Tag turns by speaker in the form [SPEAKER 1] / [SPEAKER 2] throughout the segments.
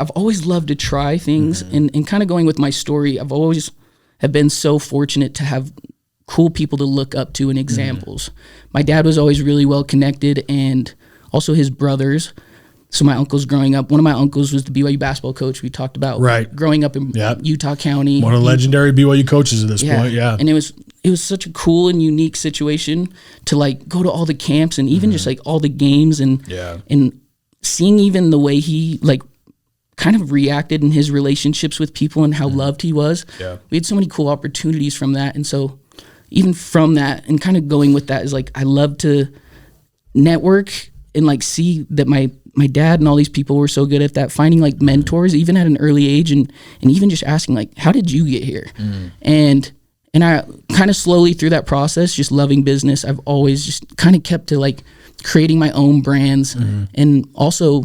[SPEAKER 1] I've always loved to try things, and kind of going with my story, I've always have been so fortunate to have cool people to look up to and examples. My dad was always really well connected, and also his brothers. So my uncles growing up, one of my uncles was the BYU basketball coach we talked about.
[SPEAKER 2] Right.
[SPEAKER 1] Growing up in Utah County.
[SPEAKER 2] One of the legendary BYU coaches at this point, yeah.
[SPEAKER 1] And it was such a cool and unique situation to like go to all the camps and even just like all the games and seeing even the way he like kind of reacted in his relationships with people and how loved he was. Yeah. We had so many cool opportunities from that. And so even from that and kind of going with that is like, I love to network and like see that my dad and all these people were so good at that, finding like mentors even at an early age and even just asking like, how did you get here? And I kind of slowly through that process, just loving business, I've always just kind of kept to like creating my own brands and also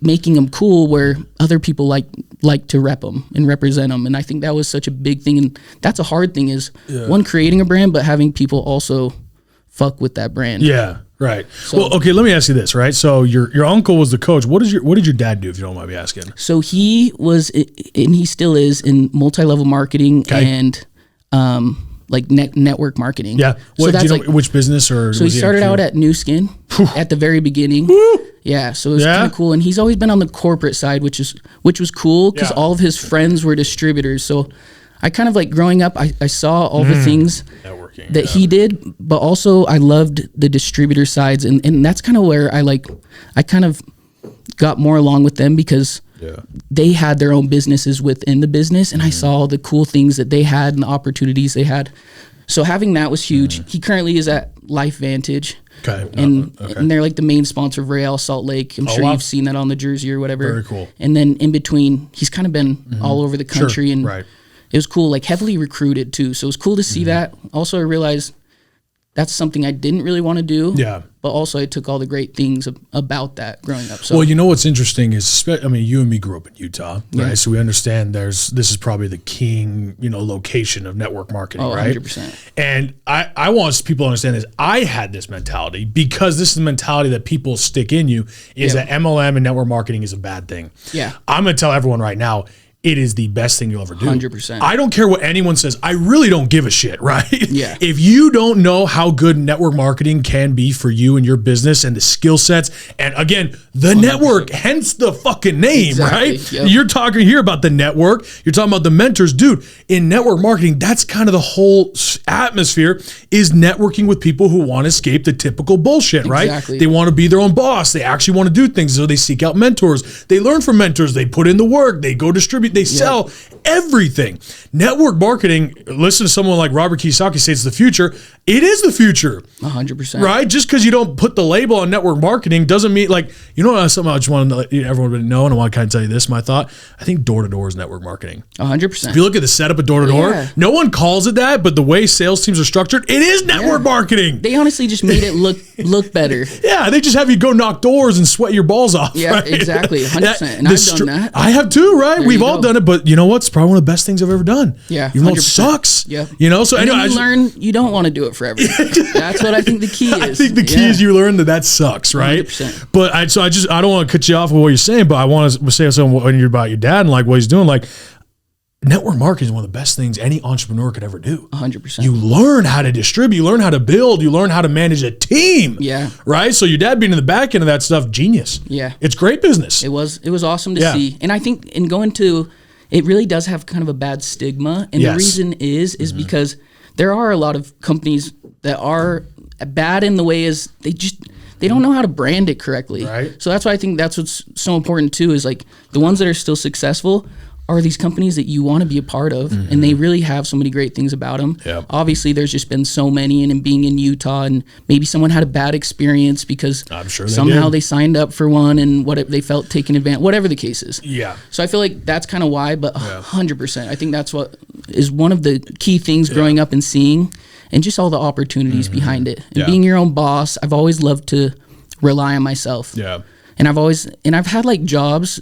[SPEAKER 1] making them cool where other people like to rep them and represent them. And I think that was such a big thing. And that's a hard thing is one, creating a brand, but having people also fuck with that brand.
[SPEAKER 2] Yeah. Right. So, well, okay, let me ask you this, right? So your uncle was the coach. What did your dad do, if you don't mind me asking?
[SPEAKER 1] So he was, and he still is, in multi-level marketing and like network marketing.
[SPEAKER 2] Yeah. What, so do you know which business or?
[SPEAKER 1] So he started out at New Skin at the very beginning. Yeah. So it was kind of cool, and he's always been on the corporate side, which was cool because all of his friends were distributors. So I kind of like growing up, I saw all the things that he did, but also I loved the distributor sides, and that's kind of where I kind of got more along with them because they had their own businesses within the business, and I saw the cool things that they had and the opportunities they had. So having that was huge. He currently is at Life Vantage. Okay. And they're like the main sponsor of Real Salt Lake. I'm sure you've seen that on the jersey or whatever.
[SPEAKER 2] Very cool.
[SPEAKER 1] And then in between, he's kind of been all over the country, and it was cool, like heavily recruited too. So it was cool to see that. Also, I realized that's something I didn't really want to do. Yeah. But also I took all the great things about that growing up. So,
[SPEAKER 2] well, you know what's interesting is, I mean, you and me grew up in Utah, right? So we understand this is probably the king, location of network marketing, right?
[SPEAKER 1] 100%.
[SPEAKER 2] And I want people to understand this. I had this mentality because this is the mentality that people stick in you is that MLM and network marketing is a bad thing. Yeah. I'm going to tell everyone right now, it is the best thing you'll ever do.
[SPEAKER 1] 100%.
[SPEAKER 2] I don't care what anyone says. I really don't give a shit, right?
[SPEAKER 1] Yeah.
[SPEAKER 2] If you don't know how good network marketing can be for you and your business and the skill sets, and again, the 100%. Network, hence the fucking name, right? Yep. You're talking here about the network. You're talking about the mentors. Dude, in network marketing, that's kind of the whole atmosphere is networking with people who want to escape the typical bullshit, right?
[SPEAKER 1] Exactly.
[SPEAKER 2] They want to be their own boss. They actually want to do things. So they seek out mentors. They learn from mentors. They put in the work. They go distribute. They sell everything. Network marketing, listen to someone like Robert Kiyosaki say it's the future. It is the future.
[SPEAKER 1] 100%.
[SPEAKER 2] Right? Just because you don't put the label on network marketing doesn't mean, something I just want to let everyone know, and I want to kind of tell you this, my thought. I think door-to-door is network marketing.
[SPEAKER 1] 100%.
[SPEAKER 2] If you look at the setup of door-to-door, no one calls it that, but the way sales teams are structured, it is network marketing.
[SPEAKER 1] They honestly just made it look better.
[SPEAKER 2] Yeah, they just have you go knock doors and sweat your balls off.
[SPEAKER 1] Yeah,
[SPEAKER 2] right?
[SPEAKER 1] Exactly. 100%. And I've done that.
[SPEAKER 2] I have too, right? We've all done it, but you know what? It's probably one of the best things I've ever done.
[SPEAKER 1] Yeah,
[SPEAKER 2] even though it sucks.
[SPEAKER 1] Yeah,
[SPEAKER 2] So
[SPEAKER 1] and
[SPEAKER 2] anyway,
[SPEAKER 1] you learn you don't want to do it forever. That's what I think the key is.
[SPEAKER 2] I think the key is you learn that sucks, right?
[SPEAKER 1] 100%.
[SPEAKER 2] But I don't want to cut you off with what you're saying, but I want to say something when you're about your dad and like what he's doing. Like, network marketing is one of the best things any entrepreneur could ever do.
[SPEAKER 1] 100%.
[SPEAKER 2] You learn how to distribute, you learn how to build, you learn how to manage a team.
[SPEAKER 1] Yeah.
[SPEAKER 2] Right? So your dad being in the back end of that stuff, genius.
[SPEAKER 1] Yeah.
[SPEAKER 2] It's great business.
[SPEAKER 1] It was awesome to see. And I think in going to, it really does have kind of a bad stigma. And the reason is because there are a lot of companies that are bad in the way is they don't know how to brand it correctly.
[SPEAKER 2] Right.
[SPEAKER 1] So that's why I think that's what's so important too, is like the ones that are still successful are these companies that you want to be a part of, and they really have so many great things about them. Yep. Obviously, there's just been so many, and being in Utah, and maybe someone had a bad experience because somehow they signed up for one, and they felt taken advantage, whatever the case is.
[SPEAKER 2] Yeah.
[SPEAKER 1] So I feel like that's kind of why, but 100%, I think that's what is one of the key things growing up and seeing, and just all the opportunities behind it. And being your own boss, I've always loved to rely on myself. Yeah. And I've had like jobs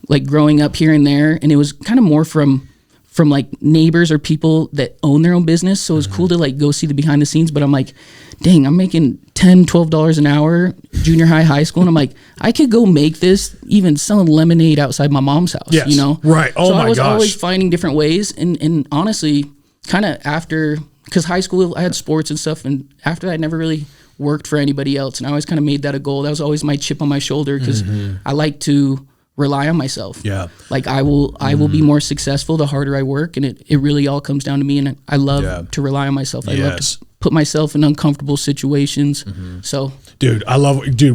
[SPEAKER 1] like growing up here and there, and it was kind of more from from like neighbors or people that own their own business. So it was cool to like go see the behind the scenes, but I'm like, dang, I'm making $10, $12 an hour, junior high school. And I'm like, I could go make this even selling lemonade outside my mom's house,
[SPEAKER 2] yes.
[SPEAKER 1] you know?
[SPEAKER 2] Right. Oh,
[SPEAKER 1] so
[SPEAKER 2] my gosh.
[SPEAKER 1] I was always finding different ways. And honestly, kind of after, because high school, I had sports and stuff. And after that, I never really worked for anybody else. And I always kind of made that a goal. That was always my chip on my shoulder, because I like to rely on myself.
[SPEAKER 2] Yeah.
[SPEAKER 1] Like I will be more successful the harder I work, and it really all comes down to me, and I love to rely on myself. I love to put myself in uncomfortable situations. So
[SPEAKER 2] dude,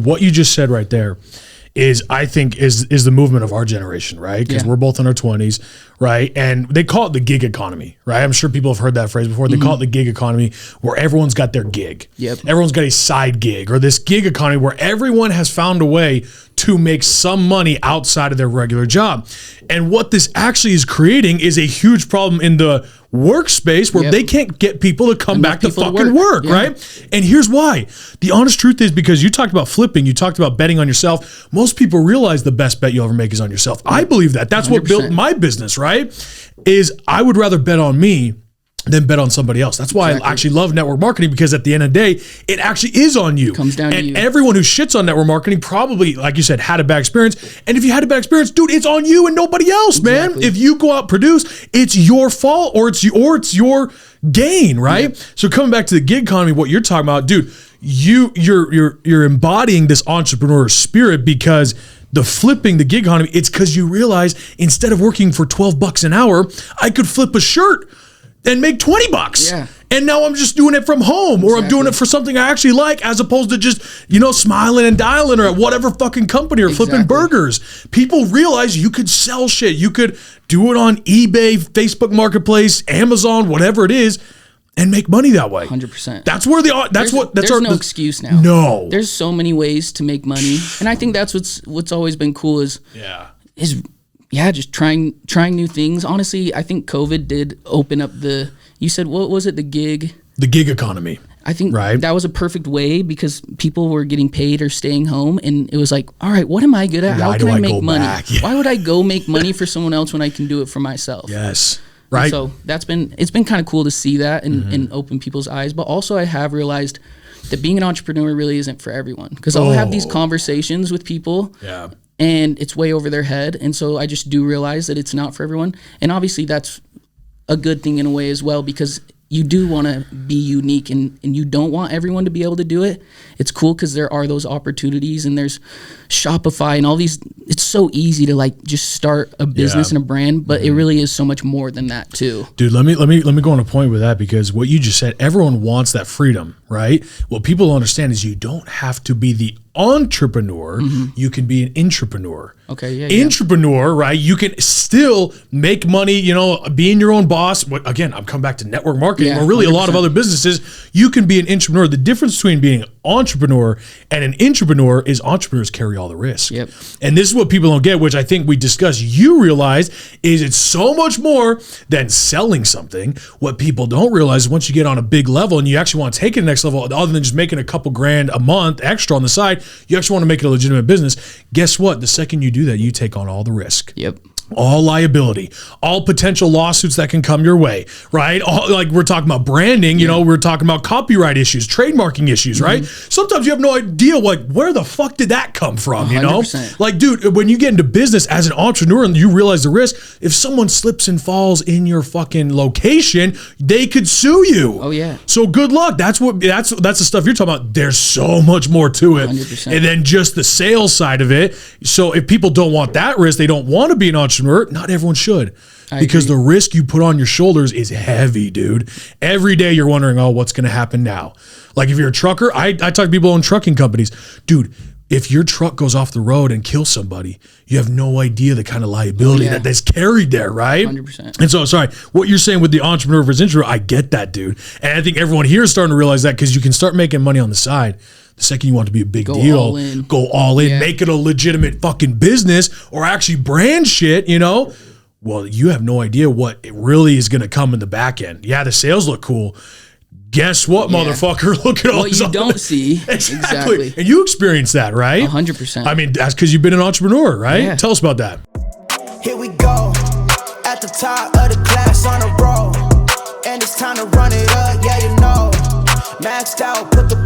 [SPEAKER 2] what you just said right there is, I think, is the movement of our generation, right? Because we're both in our 20s, right? And they call it the gig economy, right? I'm sure people have heard that phrase before. They call it the gig economy, where everyone's got their gig.
[SPEAKER 1] Yep.
[SPEAKER 2] Everyone's got a side gig, or this gig economy where everyone has found a way to make some money outside of their regular job. And what this actually is creating is a huge problem in the workspace, where they can't get people to come back to fucking work, right? And here's why. The honest truth is, because you talked about flipping, you talked about betting on yourself. Most people realize the best bet you'll ever make is on yourself. I believe that. That's 100%. What built my business, right? Is I would rather bet on me than bet on somebody else. That's why I actually love network marketing, because at the end of the day, it actually is on you.
[SPEAKER 1] Comes down to you.
[SPEAKER 2] And everyone who shits on network marketing probably, like you said, had a bad experience. And if you had a bad experience, dude, it's on you and nobody else, man. If you go out produce, it's your fault, or it's your gain, right? Yep. So coming back to the gig economy, what you're talking about, dude, you're embodying this entrepreneur spirit, because the flipping the gig economy, it's because you realize, instead of working for $12 an hour, I could flip a shirt and make $20.
[SPEAKER 1] Yeah.
[SPEAKER 2] And now I'm just doing it from home, or I'm doing it for something I actually like, as opposed to just, smiling and dialing, or at whatever fucking company, or flipping burgers. People realize you could sell shit. You could do it on eBay, Facebook Marketplace, Amazon, whatever it is, and make money that way.
[SPEAKER 1] 100%.
[SPEAKER 2] That's where
[SPEAKER 1] there's no excuse now.
[SPEAKER 2] No.
[SPEAKER 1] There's so many ways to make money. And I think that's what's always been cool is just trying new things. Honestly, I think COVID did open up you said, what was it? The gig
[SPEAKER 2] economy.
[SPEAKER 1] I think that was a perfect way, because people were getting paid or staying home, and it was like, all right, what am I good at? How can I make money? Yeah. Why would I go make money for someone else when I can do it for myself?
[SPEAKER 2] Yes. Right.
[SPEAKER 1] And so it's been kind of cool to see that and open people's eyes. But also I have realized that being an entrepreneur really isn't for everyone, because I'll have these conversations with people.
[SPEAKER 2] Yeah.
[SPEAKER 1] And it's way over their head. And so I just do realize that it's not for everyone. And obviously that's a good thing in a way as well, because you do want to be unique, and you don't want everyone to be able to do it. It's cool because there are those opportunities, and there's Shopify and all these. It's so easy to like just start a business and a brand, but it really is so much more than that too.
[SPEAKER 2] Dude, let me go on a point with that, because what you just said, everyone wants that freedom, right? What people don't understand is you don't have to be the entrepreneur. You can be an intrapreneur.
[SPEAKER 1] Okay, yeah.
[SPEAKER 2] Intrapreneur, right? You can still make money, being your own boss. But again, I'm coming back to network marketing, or really 100%. A lot of other businesses. You can be an intrapreneur. The difference between being an entrepreneur and an intrapreneur is entrepreneurs carry all the risk.
[SPEAKER 1] Yep.
[SPEAKER 2] And this is what people don't get, which I think we discussed. You realize is it's so much more than selling something. What people don't realize is once you get on a big level and you actually want to take it to the next level, other than just making a couple grand a month extra on the side, you actually want to make it a legitimate business. Guess what? The second you do that, you take on all the risk.
[SPEAKER 1] Yep.
[SPEAKER 2] All liability, all potential lawsuits that can come your way, right? All, like we're talking about branding, we're talking about copyright issues, trademarking issues, right? Sometimes you have no idea, where the fuck did that come from,
[SPEAKER 1] 100%.
[SPEAKER 2] Like, dude, when you get into business as an entrepreneur and you realize the risk, if someone slips and falls in your fucking location, they could sue you.
[SPEAKER 1] Oh, yeah.
[SPEAKER 2] So good luck. That's the stuff you're talking about. There's so much more to it.
[SPEAKER 1] 100%.
[SPEAKER 2] And then just the sales side of it. So if people don't want that risk, they don't want to be an entrepreneur, not everyone should, because the risk you put on your shoulders is heavy, dude. Every day you're wondering, what's going to happen now? Like if you're a trucker, I talk to people in trucking companies, dude, if your truck goes off the road and kills somebody, you have no idea the kind of liability that's carried there, right?
[SPEAKER 1] 100%.
[SPEAKER 2] And so, sorry, what you're saying with the entrepreneur versus introvert, I get that, dude. And I think everyone here is starting to realize that, because you can start making money on the side. The second you want to be a big deal, go all in, make it a legitimate fucking business, or actually brand shit, well, you have no idea what it really is going to come in the back end. Yeah, the sales look cool. Guess what, motherfucker? Look at all
[SPEAKER 1] what you don't see. Exactly.
[SPEAKER 2] And you experience that, right?
[SPEAKER 1] 100%.
[SPEAKER 2] I mean, that's because you've been an entrepreneur, right?
[SPEAKER 1] Yeah.
[SPEAKER 2] Tell us about that.
[SPEAKER 3] Here we go. At the the top of the class on a roll, and it's time to run it up, yeah, you know. Maxed out, put the